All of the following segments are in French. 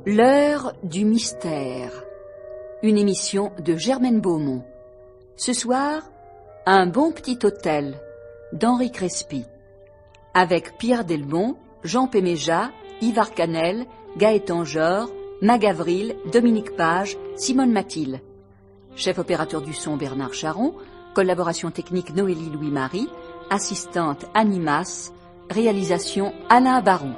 L'heure du mystère. Une émission de Germaine Beaumont. Ce soir, Un bon petit hôtel d'Henri Crespi. Avec Pierre Delbon, Jean Péméja, Yves Arcanel, Gaëtan Jor, Mag Avril, Dominique Page, Simone Mathilde. Chef opérateur du son Bernard Charon, collaboration technique Noélie Louis-Marie, assistante Annie Masse, réalisation Alain Baron.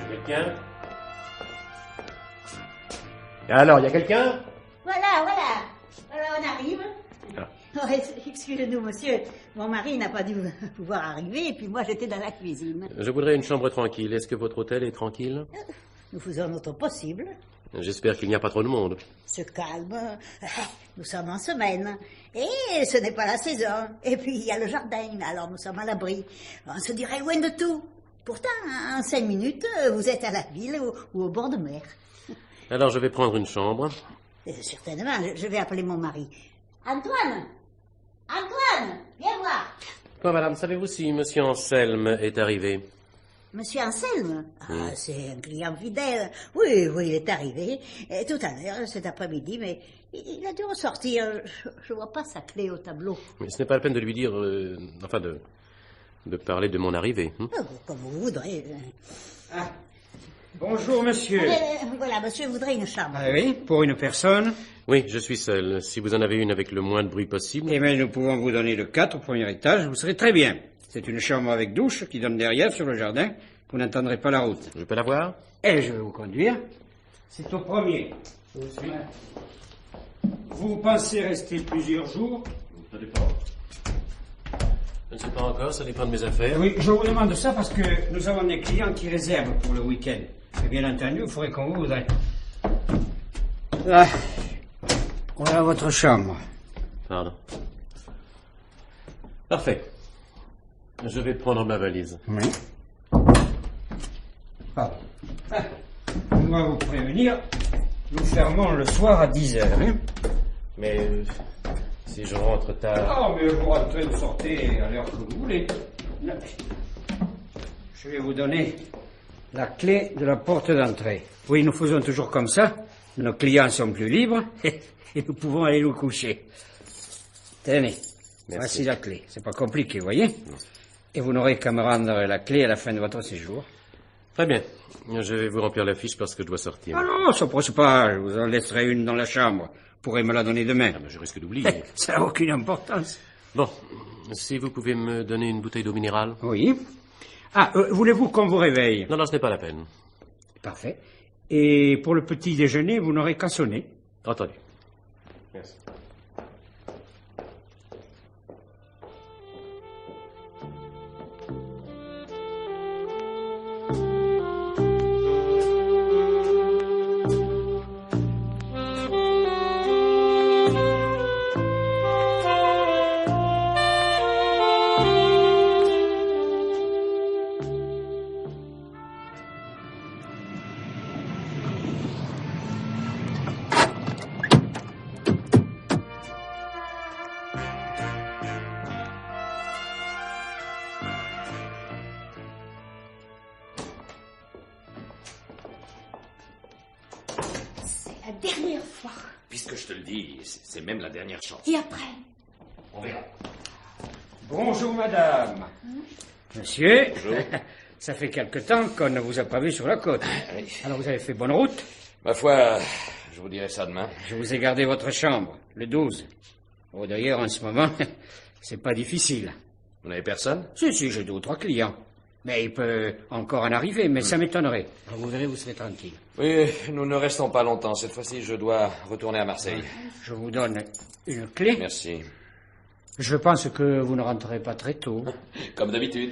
Quelqu'un? Alors, il y a quelqu'un? Voilà, on arrive. Ah. Oh, excusez-nous, monsieur. Mon mari n'a pas dû pouvoir arriver, et puis moi, j'étais dans la cuisine. Je voudrais une chambre tranquille. Est-ce que votre hôtel est tranquille? Nous faisons notre possible. J'espère qu'il n'y a pas trop de monde. Se calme. Nous sommes en semaine. Et ce n'est pas la saison. Et puis, il y a le jardin, alors nous sommes à l'abri. On se dirait loin de tout. Pourtant, en 5 minutes, vous êtes à la ville ou au bord de mer. Alors, je vais prendre une chambre. Certainement, je vais appeler mon mari. Antoine! Antoine! Viens voir! Quoi, madame, savez-vous si monsieur Anselme est arrivé? Monsieur Anselme? Ah, c'est un client fidèle. Oui, il est arrivé. Tout à l'heure, cet après-midi, mais il a dû ressortir. Je vois pas sa clé au tableau. Mais ce n'est pas la peine de lui dire... de parler de mon arrivée. Comme vous voudrez. Ah. Bonjour, monsieur. Voilà, monsieur voudrait une chambre. Ah oui, pour une personne. Oui, je suis seul. Si vous en avez une avec le moins de bruit possible... Eh bien, nous pouvons vous donner le 4 au premier étage. Vous serez très bien. C'est une chambre avec douche qui donne derrière sur le jardin. Vous n'entendrez pas la route. Je peux la voir? Et je vais vous conduire. C'est au premier. Je vous suis. Vous pensez rester plusieurs jours? Ça dépend. Je ne sais pas encore, ça dépend de mes affaires. Oui, je vous demande ça parce que nous avons des clients qui réservent pour le week-end. Et bien entendu, il faudrait qu'on vous voudrait. Là, voilà votre chambre. Pardon. Parfait. Je vais prendre ma valise. Oui. Pardon. Je dois vous prévenir, nous fermons le soir à 10h. Hein? Mais si je rentre tard... Oh, mais vous rentrez, vous sortez à l'heure que vous voulez. Je vais vous donner la clé de la porte d'entrée. Oui, nous faisons toujours comme ça. Nos clients sont plus libres et nous pouvons aller nous coucher. Tenez, voici la clé. C'est pas compliqué, vous voyez? Non. Et vous n'aurez qu'à me rendre la clé à la fin de votre séjour. Très bien. Je vais vous remplir la fiche parce que je dois sortir. Ah non, ça ne presse pas. Je vous en laisserai une dans la chambre. Vous pourrez me la donner demain. Ah, mais je risque d'oublier. Ça n'a aucune importance. Bon, si vous pouvez me donner une bouteille d'eau minérale. Oui. Ah, voulez-vous qu'on vous réveille? Non, ce n'est pas la peine. Parfait. Et pour le petit déjeuner, vous n'aurez qu'à sonner. Entendu. Merci. La dernière fois. Puisque je te le dis, c'est même la dernière chance. Et après? On verra. Bonjour, madame. Monsieur. Bonjour. Ça fait quelque temps qu'on ne vous a pas vu sur la côte. Oui. Alors, vous avez fait bonne route? Ma foi, je vous dirai ça demain. Je vous ai gardé votre chambre, le 12. Oh, d'ailleurs, en ce moment, c'est pas difficile. Vous n'avez personne? Si, j'ai 2 ou 3 clients. Mais il peut encore en arriver, mais ça m'étonnerait. Alors, vous verrez, vous serez tranquille. Oui, nous ne restons pas longtemps. Cette fois-ci, je dois retourner à Marseille. Je vous donne une clé. Merci. Je pense que vous ne rentrerez pas très tôt. Comme d'habitude.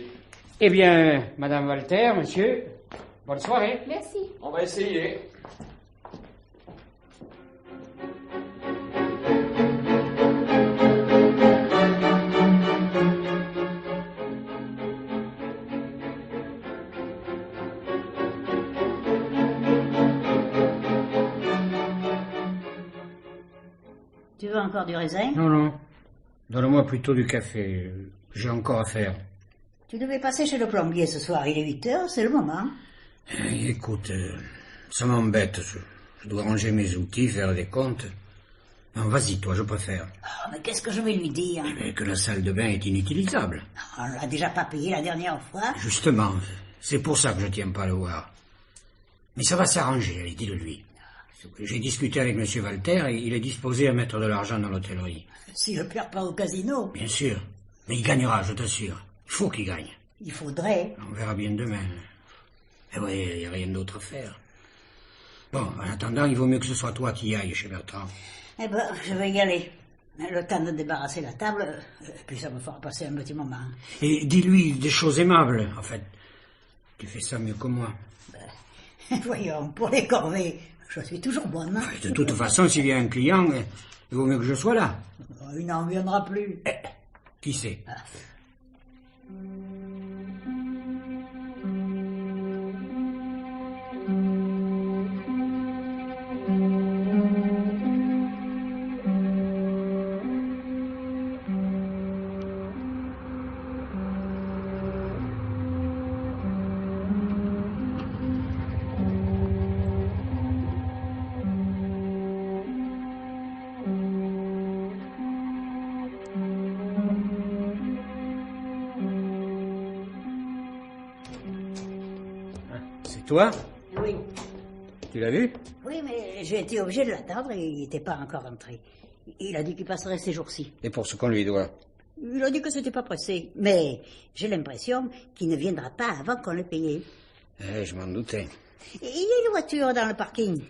Eh bien, Madame Walter, monsieur, bonne soirée. Merci. On va essayer. Tu veux encore du raisin? Non, non. Donne-moi plutôt du café. J'ai encore à faire. Tu devais passer chez le plombier ce soir, il est 8h, c'est le moment. Écoute, ça m'embête. Je dois ranger mes outils, faire des comptes. Non, vas-y, toi, je préfère. Oh, mais qu'est-ce que je vais lui dire? Que la salle de bain est inutilisable. On l'a déjà pas payé la dernière fois. Justement, c'est pour ça que je tiens pas à le voir. Mais ça va s'arranger, allez, dis-le-lui. J'ai discuté avec M. Walter et il est disposé à mettre de l'argent dans l'hôtellerie. S'il ne perd pas au casino. Bien sûr. Mais il gagnera, je t'assure. Il faut qu'il gagne. Il faudrait. On verra bien demain. Mais oui, il n'y a rien d'autre à faire. Bon, en attendant, il vaut mieux que ce soit toi qui ailles chez Bertrand. Eh ben, je vais y aller. Le temps de débarrasser la table, puis ça me fera passer un petit moment. Et dis-lui des choses aimables, en fait. Tu fais ça mieux que moi. Voyons, pour les corvées, je suis toujours bonne. Hein? De toute façon, s'il y a un client, il vaut mieux que je sois là. Il n'en viendra plus. Qui sait? Toi? Oui. Tu l'as vu? Oui, mais j'ai été obligé de l'attendre et il n'était pas encore rentré. Il a dit qu'il passerait ces jours-ci. Et pour ce qu'on lui doit? Il a dit que c'était pas pressé. Mais j'ai l'impression qu'il ne viendra pas avant qu'on l'ait payé. Je m'en doutais. Et il y a une voiture dans le parking.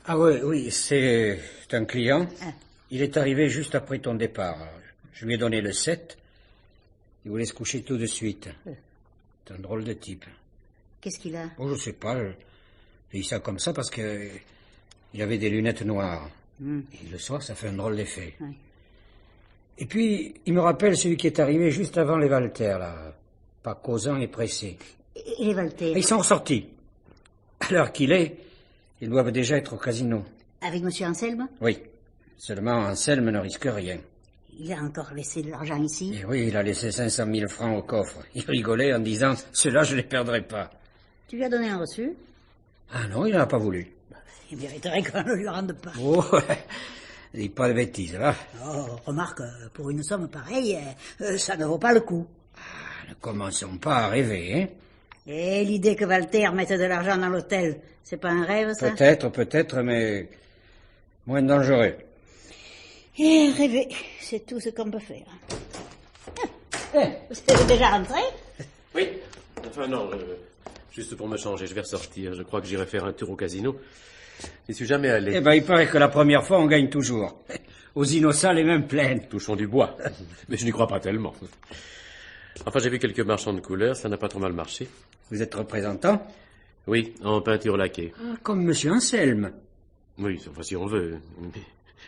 Ah oui, c'est un client. Ah. Il est arrivé juste après ton départ. Je lui ai donné le 7. Il voulait se coucher tout de suite. C'est un drôle de type. Qu'est-ce qu'il a? Oh, je sais pas. Je dis ça comme ça parce que il avait des lunettes noires. Et le soir, ça fait un drôle d'effet. Oui. Et puis, il me rappelle celui qui est arrivé juste avant les Walter, là. Pas causant et pressé. Et les Walter? Ils sont ressortis. À l'heure qu'il est, ils doivent déjà être au casino. Avec M. Anselme? Oui. Seulement, Anselme ne risque rien. Il a encore laissé de l'argent ici? Et oui, il a laissé 500 000 francs au coffre. Il rigolait en disant « Ceux-là, je les perdrai pas ». Tu lui as donné un reçu? Ah non, il n'en a pas voulu. Il mériterait qu'on ne lui rende pas. Oh, dis pas de bêtises, là. Oh, remarque, pour une somme pareille, ça ne vaut pas le coup. Ne commençons pas à rêver, hein. Et l'idée que Walter mette de l'argent dans l'hôtel, c'est pas un rêve, ça? Peut-être, mais moins dangereux. Et rêver, c'est tout ce qu'on peut faire. Vous êtes déjà rentré? Oui. Enfin, non, juste pour me changer, je vais ressortir. Je crois que j'irai faire un tour au casino. J'y suis jamais allé. Eh ben, il paraît que la première fois, on gagne toujours. Aux innocents, les mêmes pleines. Touchons du bois. Mais je n'y crois pas tellement. Enfin, j'ai vu quelques marchands de couleurs, ça n'a pas trop mal marché. Vous êtes représentant? Oui, en peinture laquée. Ah, comme Monsieur Anselme. Oui, enfin, si on veut. Mais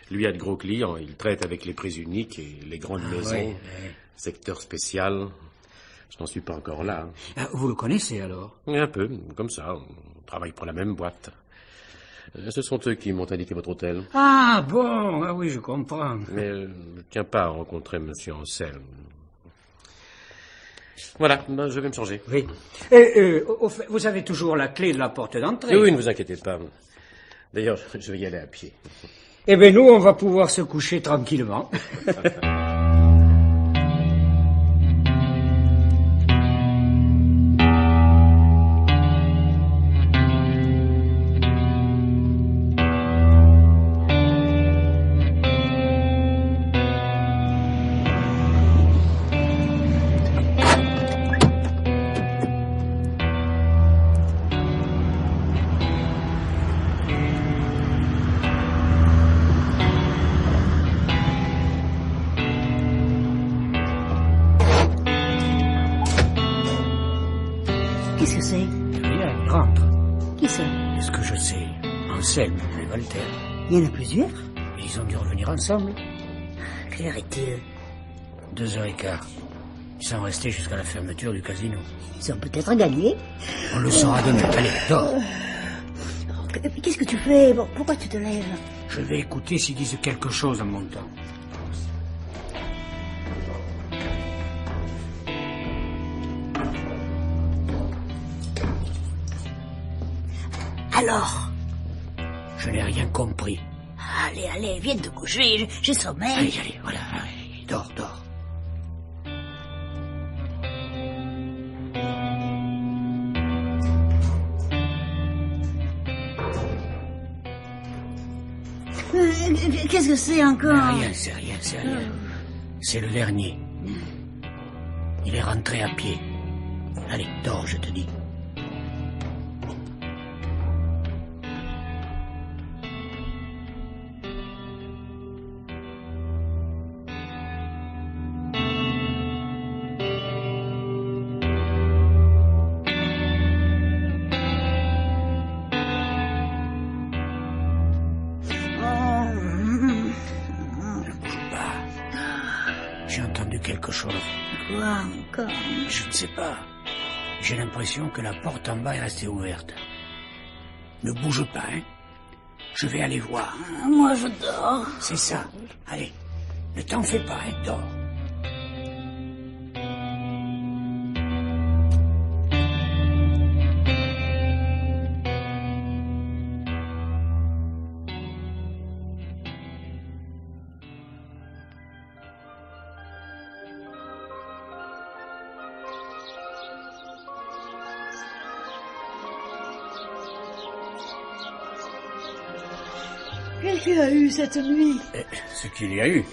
lui a de gros clients. Il traite avec les prix uniques et les grandes maisons. Oui. Secteur spécial. Je n'en suis pas encore là. Ah, vous le connaissez, alors? Un peu, comme ça. On travaille pour la même boîte. Ce sont eux qui m'ont indiqué votre hôtel. Ah, bon, ah oui, je comprends. Mais je ne tiens pas à rencontrer Monsieur Anselme. Voilà, ben, je vais me changer. Oui. Au fait, vous avez toujours la clé de la porte d'entrée? Oui, ne vous inquiétez pas. D'ailleurs, je vais y aller à pied. Eh bien, nous, on va pouvoir se coucher tranquillement. Anselme et Walter. Il y en a plusieurs. Ils ont dû revenir ensemble. Quelle heure est-il? 2h15. Ils sont restés jusqu'à la fermeture du casino. Ils ont peut-être gagné. On le saura demain. Allez, dors. Qu'est-ce que tu fais? Pourquoi tu te lèves? Je vais écouter s'ils disent quelque chose en montant. Alors? Je n'ai rien compris. Allez, viens te coucher, j'ai sommeil. Allez, voilà, allez, dors. Qu'est-ce que c'est encore? Rien. C'est le dernier. Il est rentré à pied. Allez, dors, je te dis. J'ai entendu quelque chose. Quoi encore? Je ne sais pas. J'ai l'impression que la porte en bas est restée ouverte. Ne bouge pas, hein. Je vais aller voir. Moi, je dors. C'est ça. Allez, ne t'en fais pas, hein. Dors. Qu'est-ce qu'il y a eu cette nuit? Ce qu'il y a eu.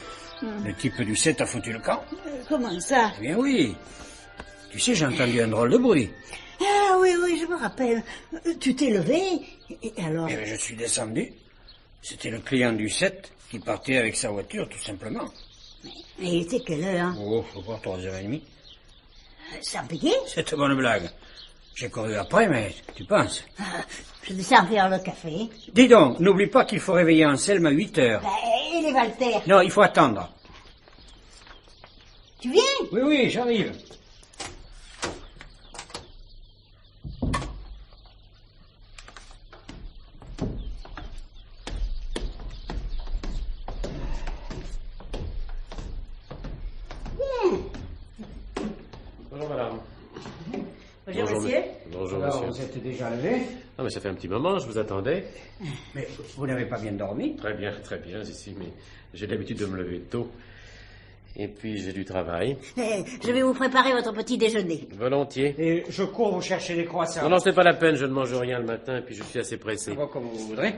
Le type du 7 a foutu le camp. Comment ça? Eh bien oui. Tu sais, j'ai entendu un drôle de bruit. Ah oui, je me rappelle. Tu t'es levé, et alors? Eh bien, je suis descendu. C'était le client du 7 qui partait avec sa voiture, tout simplement. Et il était quelle heure? Oh, faut voir 3h30. Sans payer? C'est une bonne blague. J'ai couru après, mais tu penses? Je descends faire le café. Dis donc, n'oublie pas qu'il faut réveiller Anselme à 8h. Et les Walter? Non, il faut attendre. Tu viens? Oui, j'arrive. Bonjour, madame. Bonjour, monsieur. Bonjour, Alors, monsieur. vous êtes déjà levé? Ah, mais ça fait un petit moment, je vous attendais. Mais vous n'avez pas bien dormi? Très bien, ici, mais j'ai l'habitude de me lever tôt. Et puis, j'ai du travail. Je vais vous préparer votre petit déjeuner. Volontiers. Et je cours vous chercher des croissants. Non, c'est pas la peine, je ne mange rien le matin, et puis je suis assez pressé. Ça va comme vous voudrez.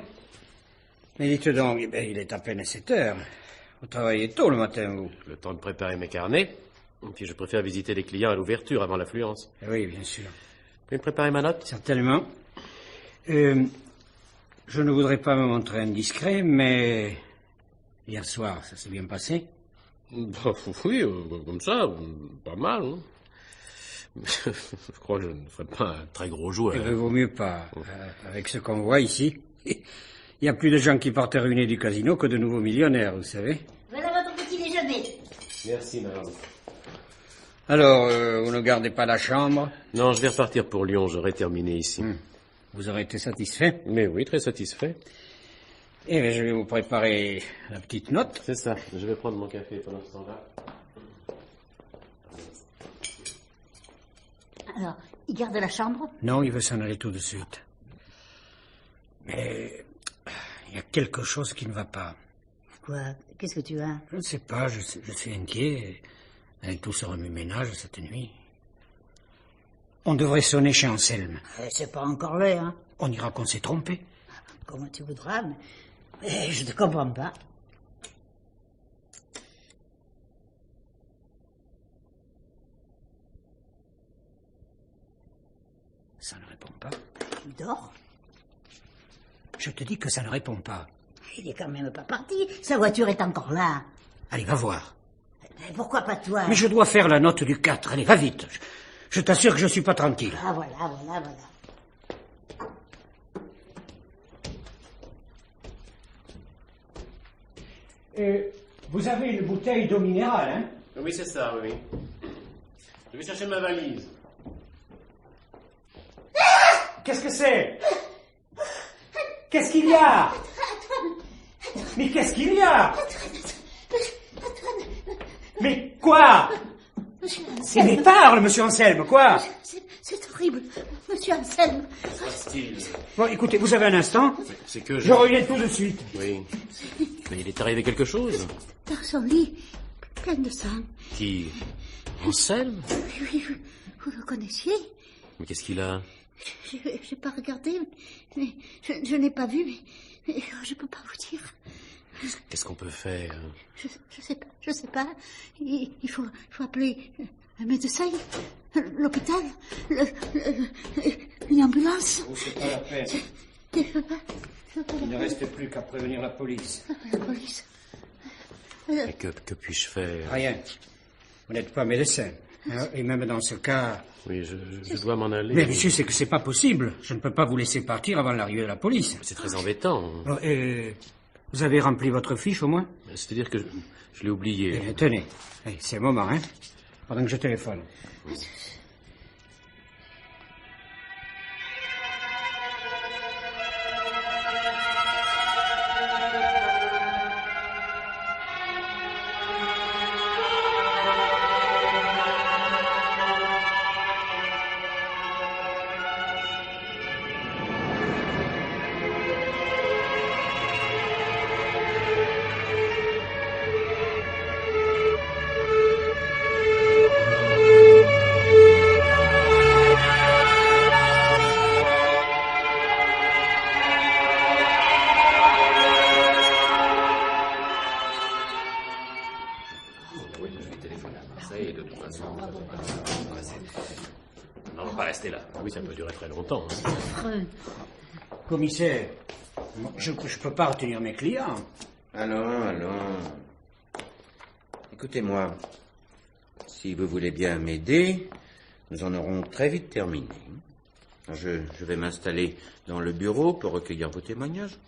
Mais dites donc, eh bien, il est à peine 7h. Vous travaillez tôt le matin, vous? Le temps de préparer mes carnets. Et puis, je préfère visiter les clients à l'ouverture avant l'affluence. Oui, bien sûr. Vous pouvez me préparer ma note? Certainement. Je ne voudrais pas me montrer indiscret, mais hier soir, ça s'est bien passé? Bah, oui, comme ça, pas mal. Hein. Je crois que je ne ferai pas un très gros joueur. Il vaut mieux pas. Avec ce qu'on voit ici, il y a plus de gens qui partent ruinés du casino que de nouveaux millionnaires, vous savez. Voilà votre petit déjeuner. Merci, madame. Alors, vous ne gardez pas la chambre? Non, je vais repartir pour Lyon, j'aurai terminé ici. Vous aurez été satisfait? Mais oui, très satisfait. Eh bien, je vais vous préparer la petite note. C'est ça, je vais prendre mon café pendant ce temps-là. Alors, il garde la chambre? Non, il veut s'en aller tout de suite. Mais il y a quelque chose qui ne va pas. Quoi? Qu'est-ce que tu as? Je ne sais pas, je suis inquiet. Avec tout ce remue-ménage cette nuit. On devrait sonner chez Anselme. C'est pas encore l'heure, hein. On dira qu'on s'est trompé. Comment tu voudras, mais je ne comprends pas. Ça ne répond pas. Il dort. Je te dis que ça ne répond pas. Il est quand même pas parti. Sa voiture est encore là. Allez, va voir. Mais pourquoi pas toi? Mais je dois faire la note du 4. Allez, va vite. Je t'assure que je suis pas tranquille. Ah, voilà. Vous avez une bouteille d'eau minérale, hein? Oui, c'est ça, oui. Je vais chercher ma valise. Qu'est-ce que c'est? Qu'est-ce qu'il y a? Mais qu'est-ce qu'il y a? Mais quoi? Monsieur Anselme. Mais parle, monsieur Anselme, quoi? C'est horrible, monsieur Anselme. Que se passe-t-il? Bon, écoutez, vous avez un instant? C'est que Je reviens tout de suite. Oui. Mais il est arrivé quelque chose? Dans son lit, plein de sang. Qui? Anselme? Oui, vous le connaissiez? Mais qu'est-ce qu'il a? J'ai pas regardé, mais je n'ai pas vu, mais je peux pas vous dire. Qu'est-ce qu'on peut faire? Je sais pas. Il faut appeler un médecin, l'hôpital, une ambulance. Oh, c'est pas la peine. Il ne reste plus qu'à prévenir la police. La police. Mais que puis-je faire? Rien. Vous n'êtes pas médecin. Hein, et même dans ce cas... Oui, je dois m'en aller. Mais monsieur, c'est que c'est pas possible. Je ne peux pas vous laisser partir avant l'arrivée de la police. C'est très embêtant. Bon, vous avez rempli votre fiche au moins? C'est-à-dire que je l'ai oublié. Tenez, c'est le moment, hein, pendant que je téléphone. On va pas rester là. Oui, ça peut durer très longtemps. Hein. Commissaire, je peux pas retenir mes clients. Allons. Écoutez-moi. Si vous voulez bien m'aider, nous en aurons très vite terminé. Je vais m'installer dans le bureau pour recueillir vos témoignages.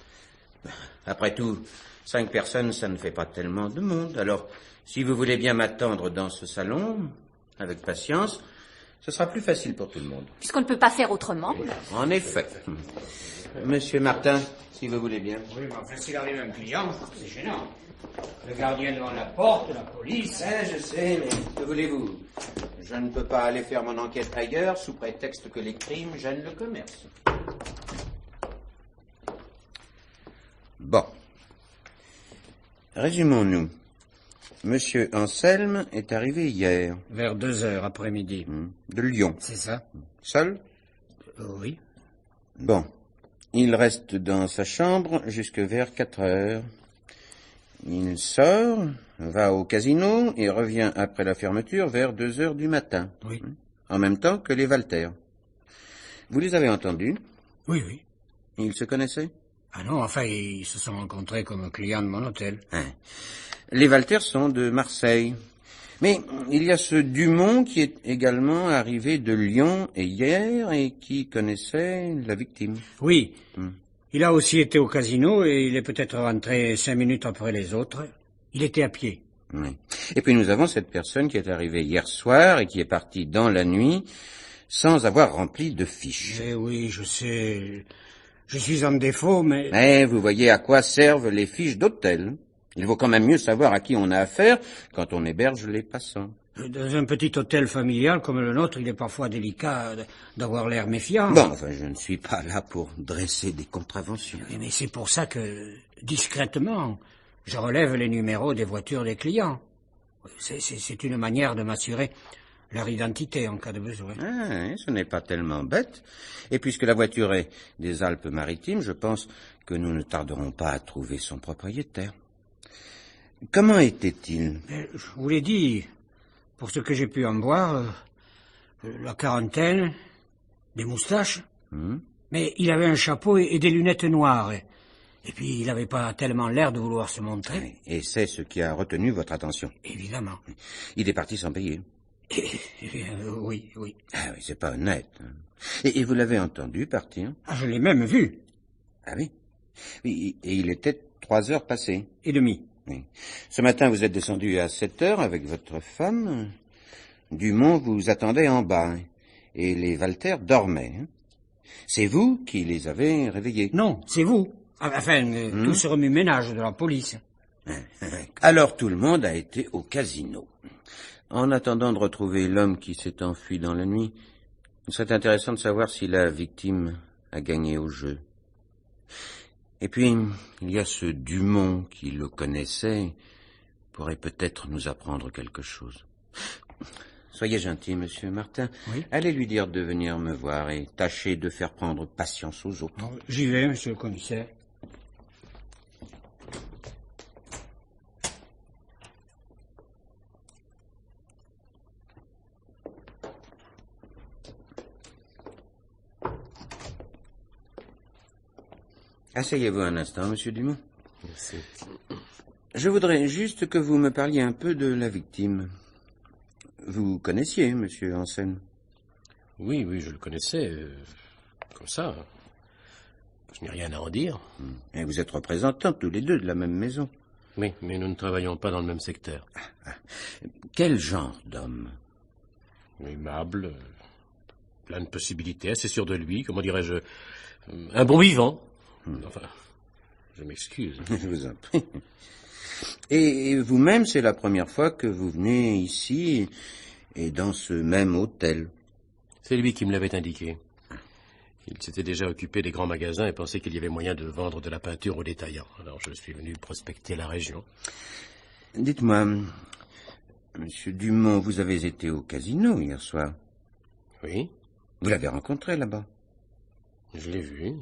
Après tout, 5 personnes, ça ne fait pas tellement de monde. Alors, si vous voulez bien m'attendre dans ce salon, avec patience, ce sera plus facile pour tout le monde. Puisqu'on ne peut pas faire autrement. En effet. Monsieur Martin, si vous voulez bien. Oui, mais enfin, s'il arrive un client, c'est gênant. Le gardien devant la porte, la police... Je sais, mais que voulez-vous? Je ne peux pas aller faire mon enquête ailleurs sous prétexte que les crimes gênent le commerce. Bon. Résumons-nous. Monsieur Anselme est arrivé hier. Vers 2h après-midi. De Lyon. C'est ça? Seul? Oui. Bon. Il reste dans sa chambre jusque vers 4h. Il sort, va au casino et revient après la fermeture vers 2h du matin. Oui. En même temps que les Walter. Vous les avez entendus? Oui. Ils se connaissaient? Ah non, enfin, ils se sont rencontrés comme clients de mon hôtel. Les Walter sont de Marseille. Mais il y a ce Dumont qui est également arrivé de Lyon hier et qui connaissait la victime. Oui. Il a aussi été au casino et il est peut-être rentré 5 minutes après les autres. Il était à pied. Oui. Et puis nous avons cette personne qui est arrivée hier soir et qui est partie dans la nuit sans avoir rempli de fiche. Eh oui, je sais. Je suis en défaut, mais... Mais vous voyez à quoi servent les fiches d'hôtel. Il vaut quand même mieux savoir à qui on a affaire quand on héberge les passants. Dans un petit hôtel familial comme le nôtre, il est parfois délicat d'avoir l'air méfiant. Bon, enfin, je ne suis pas là pour dresser des contraventions. Oui, mais c'est pour ça que, discrètement, je relève les numéros des voitures des clients. C'est une manière de m'assurer leur identité en cas de besoin. Ce n'est pas tellement bête. Et puisque la voiture est des Alpes-Maritimes, je pense que nous ne tarderons pas à trouver son propriétaire. Comment était-il? Je vous l'ai dit, pour ce que j'ai pu en voir, la quarantaine, des moustaches, mais il avait un chapeau et des lunettes noires. Et puis, il n'avait pas tellement l'air de vouloir se montrer. Et c'est ce qui a retenu votre attention? Évidemment. Il est parti sans payer? Oui. Ah oui, c'est pas honnête. Et vous l'avez entendu partir? Ah, je l'ai même vu. Ah oui? Et il était 3 heures passées? Et demie. Oui. Ce matin, vous êtes descendu à 7 heures avec votre femme. Dumont vous attendait en bas. Et les Walter dormaient. C'est vous qui les avez réveillés. Non, c'est vous. Enfin, tout ce remue-ménage de la police. Alors tout le monde a été au casino. En attendant de retrouver l'homme qui s'est enfui dans la nuit, il serait intéressant de savoir si la victime a gagné au jeu. Et puis, il y a ce Dumont qui le connaissait, pourrait peut-être nous apprendre quelque chose. Soyez gentil, monsieur Martin. Oui. Allez lui dire de venir me voir et tâchez de faire prendre patience aux autres. J'y vais, monsieur le commissaire. Asseyez-vous un instant, monsieur Dumont. Merci. Je voudrais juste que vous me parliez un peu de la victime. Vous connaissiez monsieur Hansen? Oui, je le connaissais. Comme ça. Je n'ai rien à en dire. Et vous êtes représentants tous les deux de la même maison. Oui, mais nous ne travaillons pas dans le même secteur. Quel genre d'homme? Aimable, plein de possibilités, assez sûr de lui, comment dirais-je, un bon vivant. Enfin, je m'excuse. Je vous en prie. Et vous-même, c'est la première fois que vous venez ici et dans ce même hôtel? C'est lui qui me l'avait indiqué. Il s'était déjà occupé des grands magasins et pensait qu'il y avait moyen de vendre de la peinture aux détaillants. Alors je suis venu prospecter la région. Dites-moi, monsieur Dumont, vous avez été au casino hier soir? Oui, Vous l'avez rencontré là-bas? je l'ai vu.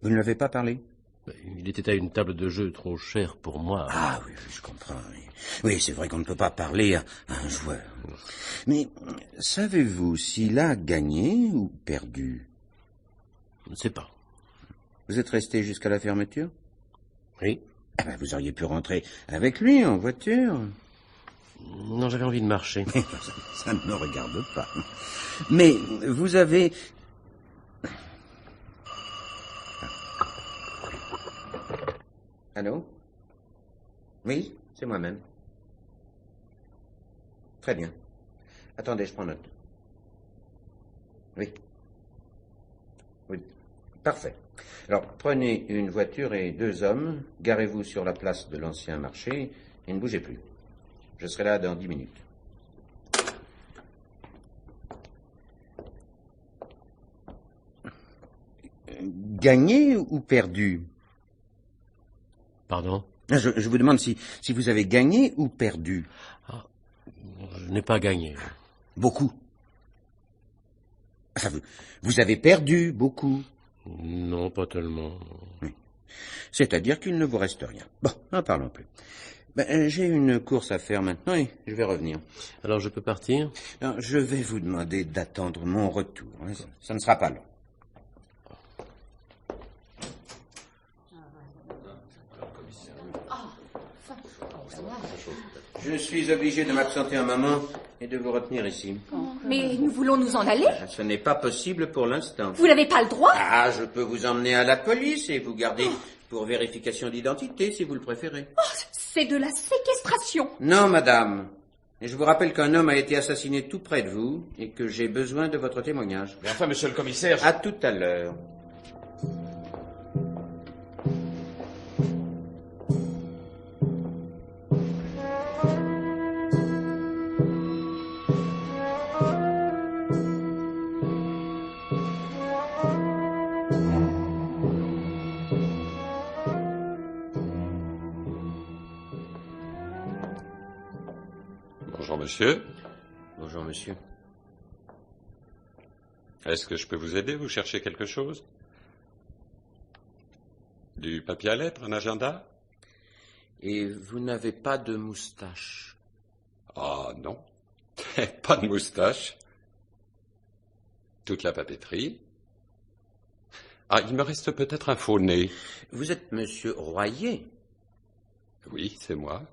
Vous ne l'avez pas parlé? Il était à une table de jeu trop chère pour moi. Ah oui, je comprends. Oui, c'est vrai qu'on ne peut pas parler à un joueur. Mais savez-vous s'il a gagné ou perdu? Je ne sais pas. Vous êtes resté jusqu'à la fermeture? Oui. Ah ben, vous auriez pu rentrer avec lui en voiture. Non, j'avais envie de marcher. Ça ne me regarde pas. Mais vous avez... Allô? Oui, c'est moi-même. Très bien. Attendez, je prends note. Oui. Oui. Parfait. Alors, prenez une voiture et 2 hommes, garez-vous sur la place de l'ancien marché et ne bougez plus. Je serai là dans 10 minutes. Gagné ou perdu? Pardon? Je vous demande si vous avez gagné ou perdu. Je n'ai pas gagné. Beaucoup. Enfin, vous avez perdu beaucoup. Non, pas tellement. Oui. C'est-à-dire qu'il ne vous reste rien. Bon, n'en parlons plus. J'ai une course à faire maintenant et je vais revenir. Alors je peux partir? Alors, je vais vous demander d'attendre mon retour. Ça ne sera pas long. Je suis obligé de m'absenter un moment et de vous retenir ici. Mais nous voulons nous en aller. Ce n'est pas possible pour l'instant. Vous n'avez pas le droit. Ah, je peux vous emmener à la police et vous garder pour vérification d'identité, si vous le préférez. C'est de la séquestration. Non, madame. Et je vous rappelle qu'un homme a été assassiné tout près de vous et que j'ai besoin de votre témoignage. Mais enfin, monsieur le commissaire... À tout à l'heure. Bonjour, monsieur. Bonjour, monsieur. Est-ce que je peux vous aider? Vous cherchez quelque chose? Du papier à lettres, un agenda? Et vous n'avez pas de moustache? Ah, non. Pas de moustache. Toute la papeterie. Ah, il me reste peut-être un faux nez. Vous êtes monsieur Royer? Oui, c'est moi.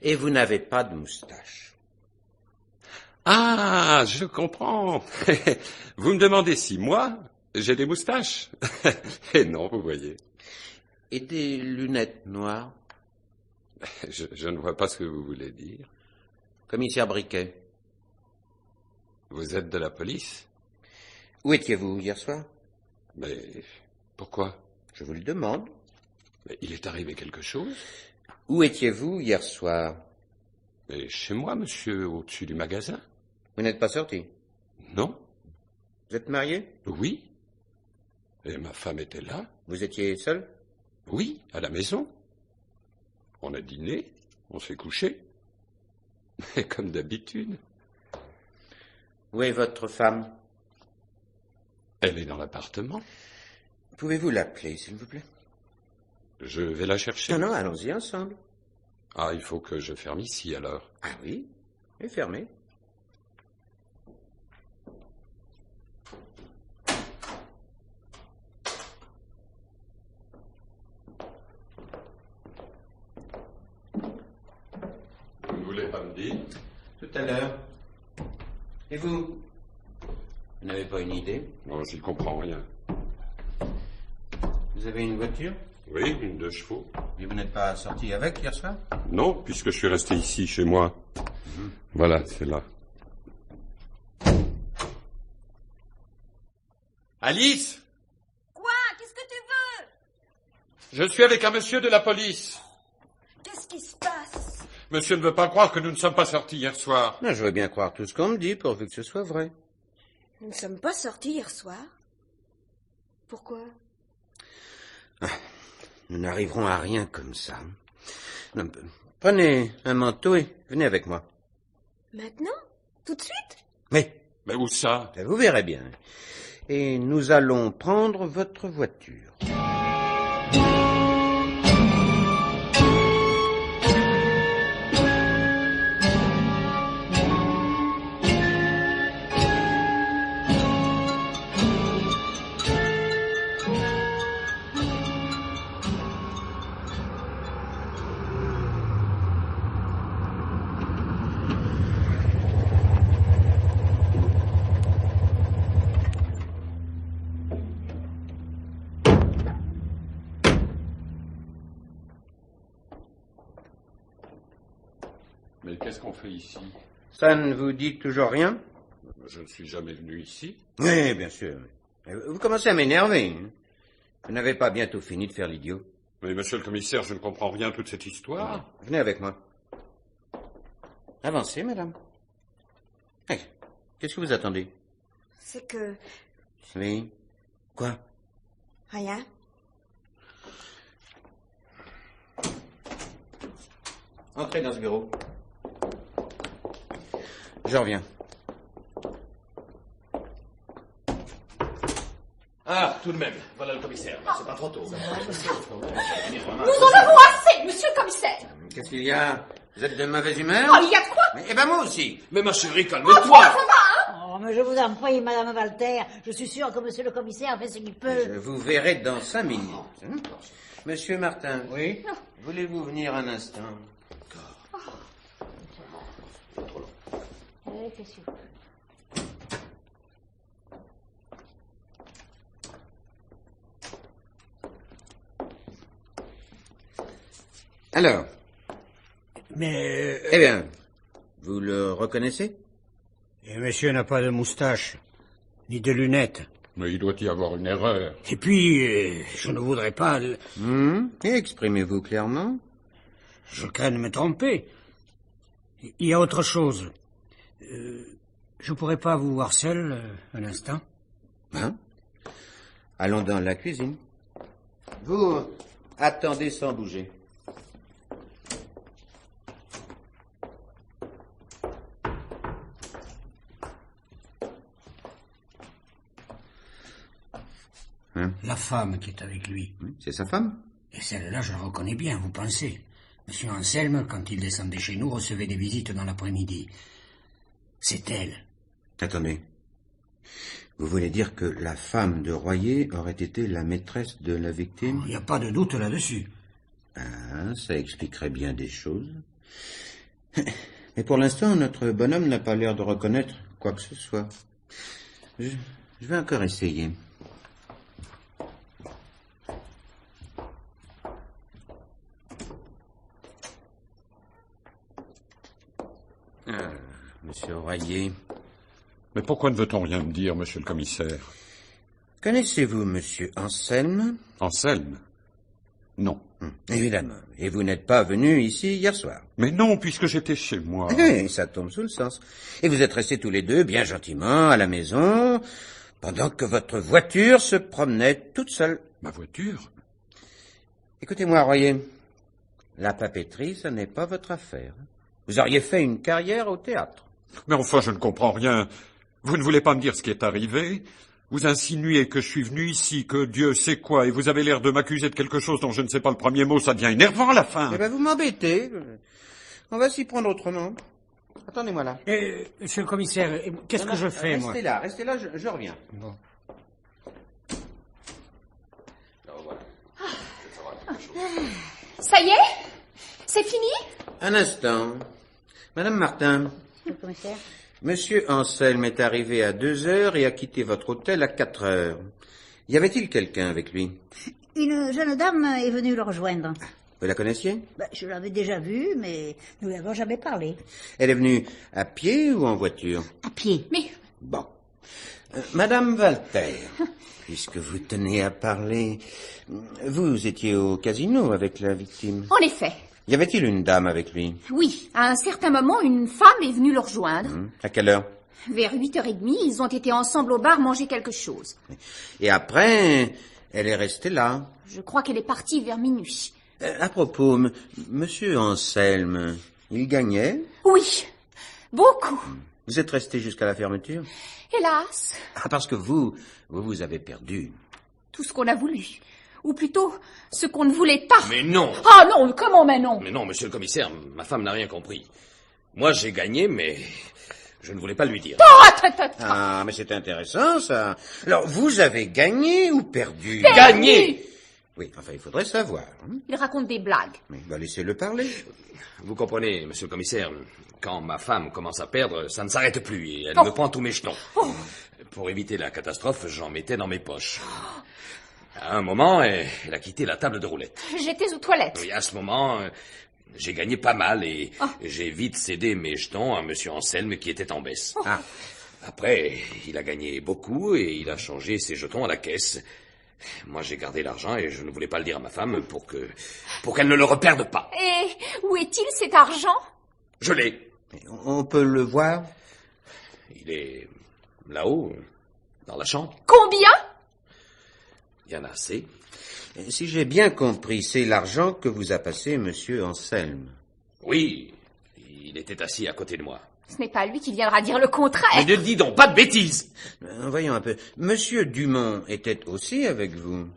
Et vous n'avez pas de moustache? Ah, je comprends. Vous me demandez si moi, j'ai des moustaches? Et non, vous voyez. Et des lunettes noires? Je ne vois pas ce que vous voulez dire. Commissaire Briquet, Vous êtes de la police? où étiez-vous hier soir? Mais pourquoi? Je vous le demande. Mais il est arrivé quelque chose? Où étiez-vous hier soir? Mais chez moi, monsieur, au-dessus du magasin. Vous n'êtes pas sorti? Non? Vous êtes marié? Oui. Et ma femme était là? Vous étiez seul? Oui, à la maison. On a dîné, on s'est couché. Mais comme d'habitude. Où est votre femme? Elle est dans l'appartement. Pouvez-vous l'appeler, s'il vous plaît? Je vais la chercher. Non, allons-y ensemble. Ah, il faut que je ferme ici, alors. Ah oui, et fermé. Vous ne voulez pas me dire? Tout à l'heure. Et vous? Vous n'avez pas une idée? Non, j'y comprends rien. Vous avez une voiture? Oui, une 2 chevaux. Et vous n'êtes pas sorti avec hier soir? Non, puisque je suis resté ici, chez moi. Voilà, c'est là. Alice? Quoi? Qu'est-ce que tu veux? Je suis avec un monsieur de la police. Qu'est-ce qui se passe? Monsieur ne veut pas croire que nous ne sommes pas sortis hier soir. Non, je veux bien croire tout ce qu'on me dit, pourvu que ce soit vrai. Nous ne sommes pas sortis hier soir. Pourquoi? Nous n'arriverons à rien comme ça. Non, prenez un manteau et venez avec moi. Maintenant? Tout de suite? Mais où ça? vous verrez bien. Et nous allons prendre votre voiture. Mais qu'est-ce qu'on fait ici? Ça ne vous dit toujours rien? Je ne suis jamais venu ici. Oui, bien sûr. Vous commencez à m'énerver. Hein. Vous n'avez pas bientôt fini de faire l'idiot? Mais monsieur le commissaire, je ne comprends rien à toute cette histoire. Venez avec moi. Avancez, madame. Hey, qu'est-ce que vous attendez? C'est que... Oui. Quoi? Rien. Entrez dans ce bureau. Je reviens. Ah, tout de même, voilà le commissaire. C'est pas trop tôt. Nous en avons assez, monsieur le commissaire. Qu'est-ce qu'il y a? Vous êtes de mauvaise humeur? Oh, il y a de quoi? Eh ben moi aussi. Mais ma chérie, Toi, calme-toi. ça va, hein? Oh, mais je vous en prie, Madame Walter. Je suis sûre que monsieur le commissaire fait ce qu'il peut. Je vous verrai dans 5 minutes. hein. Monsieur Martin. Oui? Voulez-vous venir un instant? Qu'est-ce que... Alors, Mais... eh bien, vous le reconnaissez? Et monsieur n'a pas de moustache, ni de lunettes. Mais il doit y avoir une erreur. Et puis, je ne voudrais pas... Et exprimez-vous clairement. Je crains de me tromper. Il y a autre chose. Je pourrais pas vous voir seul un instant? Hein? Allons dans la cuisine. Vous attendez sans bouger. Hein? La femme qui est avec lui. C'est sa femme? Et celle-là, je la reconnais bien, vous pensez. Monsieur Anselme, quand il descendait chez nous, recevait des visites dans l'après-midi. C'est elle. Attendez. Vous voulez dire que la femme de Royer aurait été la maîtresse de la victime? Il n'y a pas de doute là-dessus. Ah, ça expliquerait bien des choses. Mais pour l'instant, notre bonhomme n'a pas l'air de reconnaître quoi que ce soit. Je vais encore essayer. Ah, monsieur Royer. Mais pourquoi ne veut-on rien me dire, monsieur le commissaire? Connaissez-vous monsieur Anselme? Anselme? Non. Évidemment. Et vous n'êtes pas venu ici hier soir? Mais non, puisque j'étais chez moi. Oui, ça tombe sous le sens. Et vous êtes restés tous les deux bien gentiment à la maison, pendant que votre voiture se promenait toute seule. Ma voiture? Écoutez-moi, Royer. La papeterie, ce n'est pas votre affaire. Vous auriez fait une carrière au théâtre. Mais enfin, je ne comprends rien. Vous ne voulez pas me dire ce qui est arrivé? Vous insinuez que je suis venu ici, que Dieu sait quoi, et vous avez l'air de m'accuser de quelque chose dont je ne sais pas le premier mot, ça devient énervant à la fin. Eh ben, vous m'embêtez. On va s'y prendre autrement. Attendez-moi là. Monsieur le commissaire, qu'est-ce que je fais, moi? Restez là, je reviens. Bon. Ça y est? C'est fini? Un instant. Madame Martin. Monsieur le commissaire. Monsieur Anselme est arrivé à 2h et a quitté votre hôtel à 4h. Y avait-il quelqu'un avec lui? Une jeune dame est venue le rejoindre. Vous la connaissiez? Je l'avais déjà vue, mais nous n'avons jamais parlé. Elle est venue à pied ou en voiture? À pied. Mais Bon. Madame Walter, puisque vous tenez à parler, vous étiez au casino avec la victime. en effet, Y avait-il une dame avec lui? oui, à un certain moment, une femme est venue le rejoindre. À quelle heure? Vers 8h30, ils ont été ensemble au bar manger quelque chose. Et après, elle est restée là. Je crois qu'elle est partie vers minuit. À propos, monsieur Anselme, il gagnait? Oui, beaucoup. Vous êtes resté jusqu'à la fermeture? Hélas, Ah, parce que vous avez perdu. tout ce qu'on a voulu. Ou plutôt, ce qu'on ne voulait pas. Mais non! Ah non, comment mais non? Mais non, monsieur le commissaire, ma femme n'a rien compris. Moi, j'ai gagné, mais je ne voulais pas lui dire. Oh, attends. Ah, mais c'est intéressant, ça. Alors, vous avez gagné ou perdu? Gagné! Oui, enfin, il faudrait savoir. Il raconte des blagues. Mais laissez-le parler. Vous comprenez, monsieur le commissaire, quand ma femme commence à perdre, ça ne s'arrête plus et elle Oh. me prend tous mes jetons. Oh. Pour éviter la catastrophe, j'en mettais dans mes poches. À un moment, elle a quitté la table de roulette. J'étais aux toilettes. Oui, à ce moment, j'ai gagné pas mal et Oh. j'ai vite cédé mes jetons à monsieur Anselme qui était en baisse. Ah, Après, il a gagné beaucoup et il a changé ses jetons à la caisse. Moi, j'ai gardé l'argent et je ne voulais pas le dire à ma femme pour qu'elle ne le reperde pas. Et où est-il cet argent? Je l'ai. on peut le voir? Il est là-haut, dans la chambre. Combien? Il y en a assez. Si j'ai bien compris, c'est l'argent que vous a passé monsieur Anselme. Oui, il était assis à côté de moi. Ce n'est pas lui qui viendra dire le contraire. Mais ne dis donc pas de bêtises. Voyons un peu. Monsieur Dumont était aussi avec vous?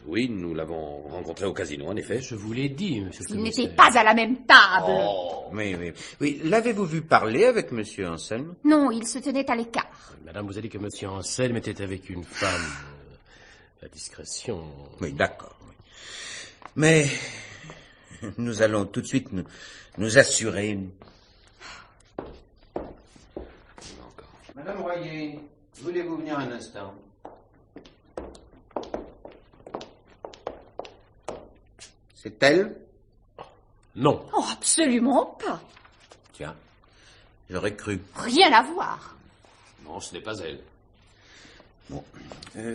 Oui, nous l'avons rencontré au casino, en effet. Je vous l'ai dit, monsieur le Il commissaire. n'était pas à la même table. Oh. Oui. L'avez-vous vu parler avec monsieur Anselme? Non, il se tenait à l'écart. Madame vous a dit que monsieur Anselme était avec une femme. La discrétion... Oui, d'accord. Oui. Mais nous allons tout de suite nous assurer. Madame Royer, voulez-vous venir un instant? C'est elle? Non. Oh, absolument pas. Tiens, j'aurais cru. Rien à voir. Non, ce n'est pas elle.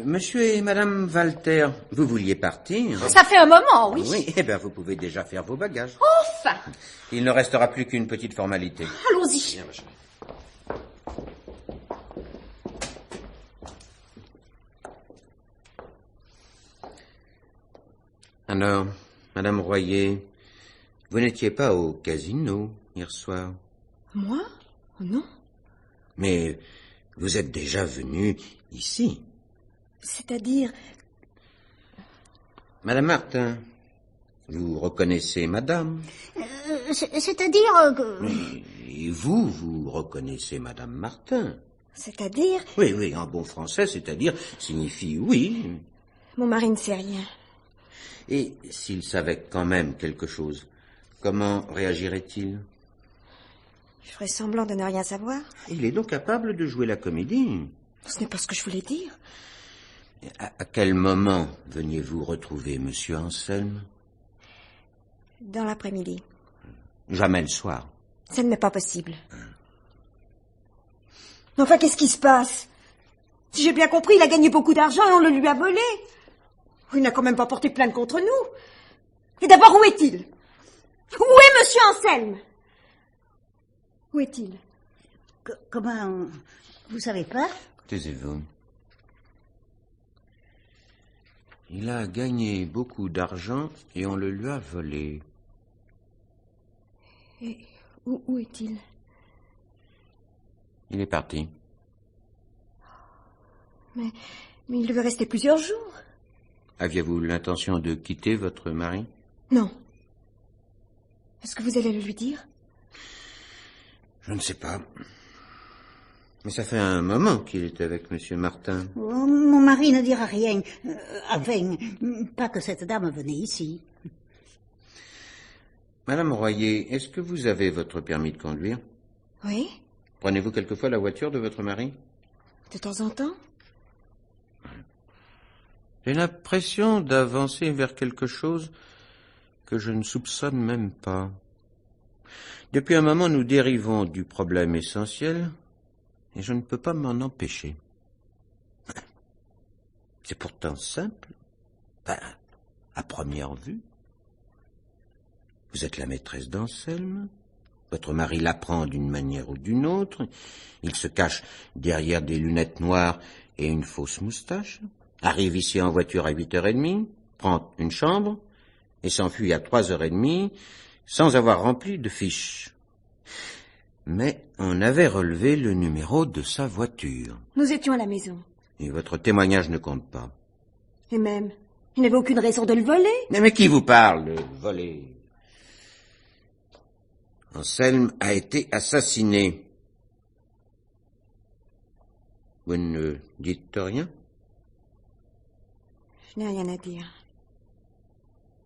Monsieur et madame Walter, vous vouliez partir? Ça fait un moment, oui. Oui, eh bien, vous pouvez déjà faire vos bagages. Enfin, Il ne restera plus qu'une petite formalité. allons-y. Bien, ma chérie. Alors, madame Royer, vous n'étiez pas au casino hier soir? Moi? Oh non. Mais vous êtes déjà venu ici. C'est-à-dire... Madame Martin, vous reconnaissez madame? C'est-à-dire que... Et vous reconnaissez madame Martin? C'est-à-dire... Oui, en bon français, c'est-à-dire signifie oui. Mon mari ne sait rien. Et s'il savait quand même quelque chose, comment réagirait-il? Je ferais semblant de ne rien savoir. Il est donc capable de jouer la comédie. Ce n'est pas ce que je voulais dire. À quel moment veniez-vous retrouver monsieur Anselme? Dans l'après-midi. Jamais le soir. Ça ne m'est pas possible. Mais enfin, qu'est-ce qui se passe? Si j'ai bien compris, il a gagné beaucoup d'argent et on le lui a volé. Il n'a quand même pas porté plainte contre nous. Et d'abord, où est-il? Où est Monsieur Anselme? Où est-il? Comment... Vous savez pas? Taisez-vous. Il a gagné beaucoup d'argent et on le lui a volé. Et où est-il? Il est parti. Mais il devait rester plusieurs jours. Aviez-vous l'intention de quitter votre mari? Non. Est-ce que vous allez le lui dire? Je ne sais pas. Mais ça fait un moment qu'il est avec Monsieur Martin. Oh, mon mari ne dira rien. Enfin, pas que cette dame venait ici. Madame Royer, est-ce que vous avez votre permis de conduire? Oui, Prenez-vous quelquefois la voiture de votre mari? de temps en temps. J'ai l'impression d'avancer vers quelque chose que je ne soupçonne même pas. Depuis un moment, nous dérivons du problème essentiel et je ne peux pas m'en empêcher. C'est pourtant simple, à première vue. Vous êtes la maîtresse d'Anselme, votre mari l'apprend d'une manière ou d'une autre, il se cache derrière des lunettes noires et une fausse moustache, arrive ici en voiture à 8h30, prend une chambre et s'enfuit à 3h30 sans avoir rempli de fiches. Mais on avait relevé le numéro de sa voiture. Nous étions à la maison. Et votre témoignage ne compte pas. Et même, il n'avait aucune raison de le voler. Mais qui vous parle de voler? Anselme a été assassiné. Vous ne dites rien? Je n'ai rien à dire.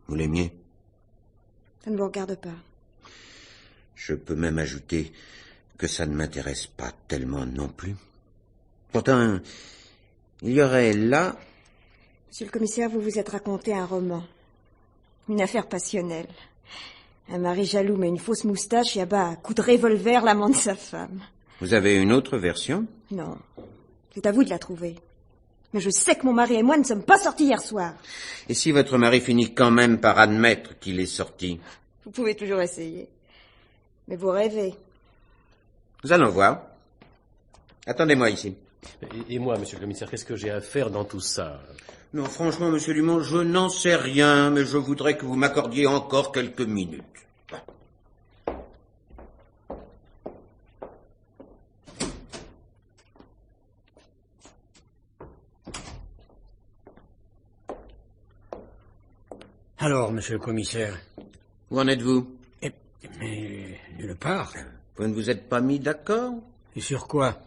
Vous l'aimiez? Ça ne vous regarde pas. Je peux même ajouter que ça ne m'intéresse pas tellement non plus. Pourtant, il y aurait là... Monsieur le commissaire, vous vous êtes raconté un roman. Une affaire passionnelle. Un mari jaloux met une fausse moustache et abat à coups de revolver l'amant de sa femme. Vous avez une autre version? Non. C'est à vous de la trouver. Mais je sais que mon mari et moi ne sommes pas sortis hier soir. Et si votre mari finit quand même par admettre qu'il est sorti? Vous pouvez toujours essayer. Mais vous rêvez. Nous allons voir. Attendez-moi ici. Et moi, monsieur le commissaire, qu'est-ce que j'ai à faire dans tout ça? Non, franchement, monsieur Dumont, je n'en sais rien, mais je voudrais que vous m'accordiez encore quelques minutes. Alors, monsieur le commissaire? Où en êtes-vous? Mais nulle part. Vous ne vous êtes pas mis d'accord? Et sur quoi?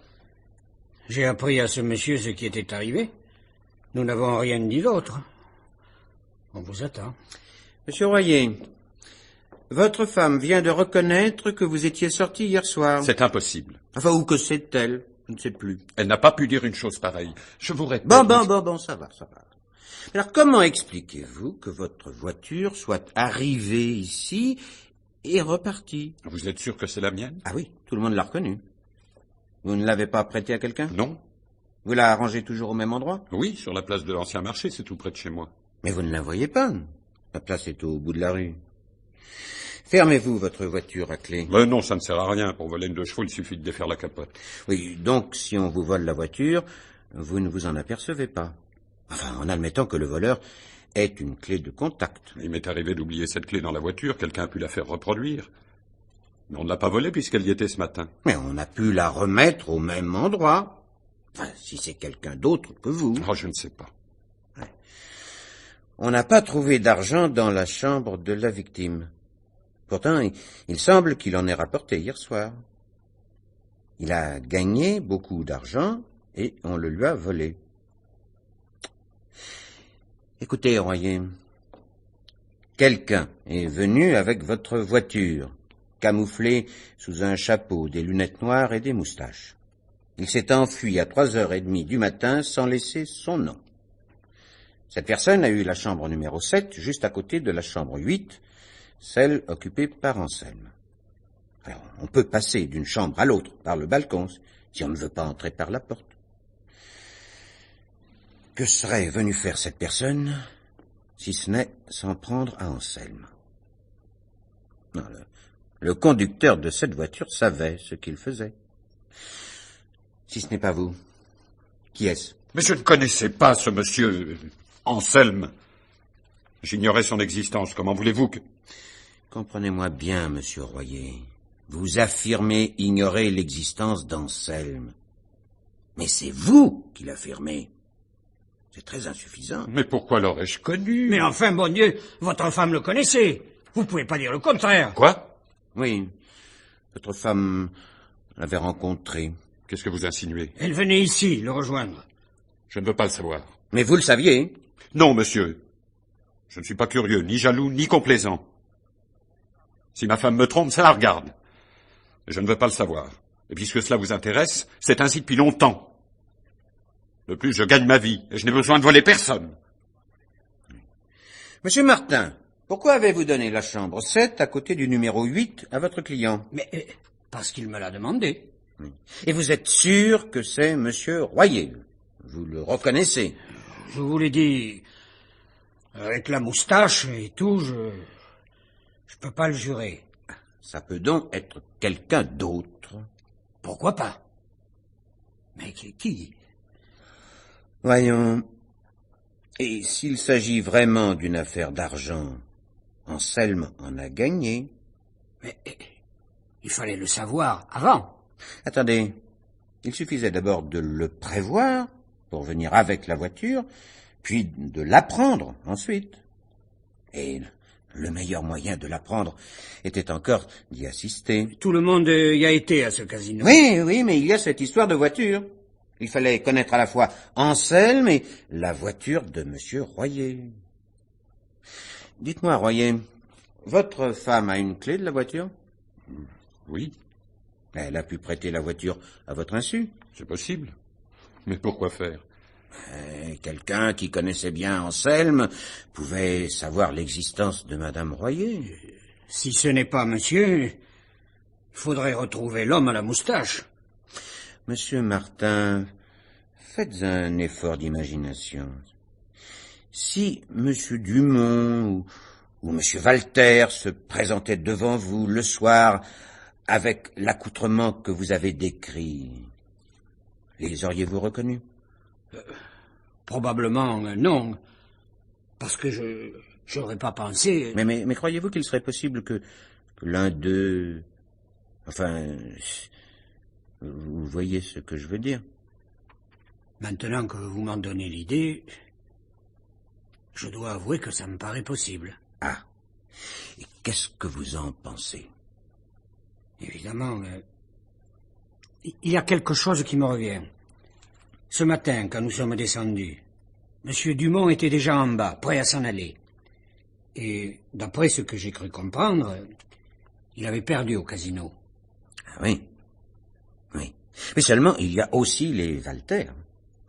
J'ai appris à ce monsieur ce qui était arrivé. Nous n'avons rien dit d'autre. On vous attend. Monsieur Royer, votre femme vient de reconnaître que vous étiez sorti hier soir. C'est impossible. Enfin, ou que c'est-elle, je ne sais plus. Elle n'a pas pu dire une chose pareille. Je vous répète... Bon, ça va. Alors, comment expliquez-vous que votre voiture soit arrivée ici et repartie? Vous êtes sûr que c'est la mienne? Ah oui, tout le monde l'a reconnue. Vous ne l'avez pas prêtée à quelqu'un? Non. Vous la rangez toujours au même endroit? Oui, sur la place de l'Ancien Marché, c'est tout près de chez moi. Mais vous ne la voyez pas. La place est au bout de la rue. Fermez-vous votre voiture à clé. Mais non, ça ne sert à rien. Pour voler une de chevaux, il suffit de défaire la capote. Oui, donc si on vous vole la voiture, vous ne vous en apercevez pas. Enfin, en admettant que le voleur ait une clé de contact. Il m'est arrivé d'oublier cette clé dans la voiture. Quelqu'un a pu la faire reproduire. Mais on ne l'a pas volée puisqu'elle y était ce matin. Mais on a pu la remettre au même endroit. Enfin, si c'est quelqu'un d'autre que vous. Oh, je ne sais pas. Ouais. On n'a pas trouvé d'argent dans la chambre de la victime. Pourtant, il semble qu'il en ait rapporté hier soir. Il a gagné beaucoup d'argent et on le lui a volé. Écoutez, Royer, quelqu'un est venu avec votre voiture, camouflé sous un chapeau, des lunettes noires et des moustaches. Il s'est enfui à 3h30 du matin sans laisser son nom. Cette personne a eu la chambre numéro 7, juste à côté de la chambre 8, celle occupée par Anselme. Alors, on peut passer d'une chambre à l'autre par le balcon, si on ne veut pas entrer par la porte. Que serait venue faire cette personne, si ce n'est s'en prendre à Anselme? Non, le conducteur de cette voiture savait ce qu'il faisait. Si ce n'est pas vous, qui est-ce? Mais je ne connaissais pas ce monsieur Anselme. J'ignorais son existence. Comment voulez-vous que... Comprenez-moi bien, monsieur Royer. Vous affirmez ignorer l'existence d'Anselme. Mais c'est vous qui l'affirmez. C'est très insuffisant. Mais pourquoi l'aurais-je connu? Mais enfin, bon Dieu, votre femme le connaissait. Vous pouvez pas dire le contraire. Quoi? Oui, votre femme l'avait rencontré. Qu'est-ce que vous insinuez? Elle venait ici le rejoindre. Je ne veux pas le savoir. Mais vous le saviez? Non, monsieur. Je ne suis pas curieux, ni jaloux, ni complaisant. Si ma femme me trompe, ça la regarde. Mais je ne veux pas le savoir. Et puisque cela vous intéresse, c'est ainsi depuis longtemps. De plus, je gagne ma vie, et je n'ai besoin de voler personne. Monsieur Martin, pourquoi avez-vous donné la chambre 7 à côté du numéro 8 à votre client? Mais parce qu'il me l'a demandé. Oui. Et vous êtes sûr que c'est monsieur Royer? Vous le reconnaissez? Je vous l'ai dit, avec la moustache et tout, je peux pas le jurer. Ça peut donc être quelqu'un d'autre. Pourquoi pas? Mais qui? Voyons. Et s'il s'agit vraiment d'une affaire d'argent, Anselme en a gagné. Mais il fallait le savoir avant. Attendez, il suffisait d'abord de le prévoir pour venir avec la voiture, puis de l'apprendre ensuite. Et le meilleur moyen de l'apprendre était encore d'y assister. Tout le monde y a été à ce casino. Oui, mais il y a cette histoire de voiture. Il fallait connaître à la fois Anselme et la voiture de monsieur Royer. Dites-moi, Royer, votre femme a une clé de la voiture? Oui. Elle a pu prêter la voiture à votre insu? C'est possible. Mais pourquoi faire? Quelqu'un qui connaissait bien Anselme pouvait savoir l'existence de madame Royer. Si ce n'est pas monsieur, il faudrait retrouver l'homme à la moustache. Monsieur Martin, faites un effort d'imagination. Si monsieur Dumont ou monsieur Walter se présentaient devant vous le soir avec l'accoutrement que vous avez décrit, les auriez-vous reconnus? Probablement non, parce que je n'aurais pas pensé... Mais croyez-vous qu'il serait possible que l'un d'eux... Enfin... Vous voyez ce que je veux dire? Maintenant que vous m'en donnez l'idée, je dois avouer que ça me paraît possible. Ah. Et qu'est-ce que vous en pensez? Évidemment, il y a quelque chose qui me revient. Ce matin, quand nous sommes descendus, M. Dumont était déjà en bas, prêt à s'en aller. Et d'après ce que j'ai cru comprendre, il avait perdu au casino. Ah oui. Oui. Mais seulement, il y a aussi les Walter.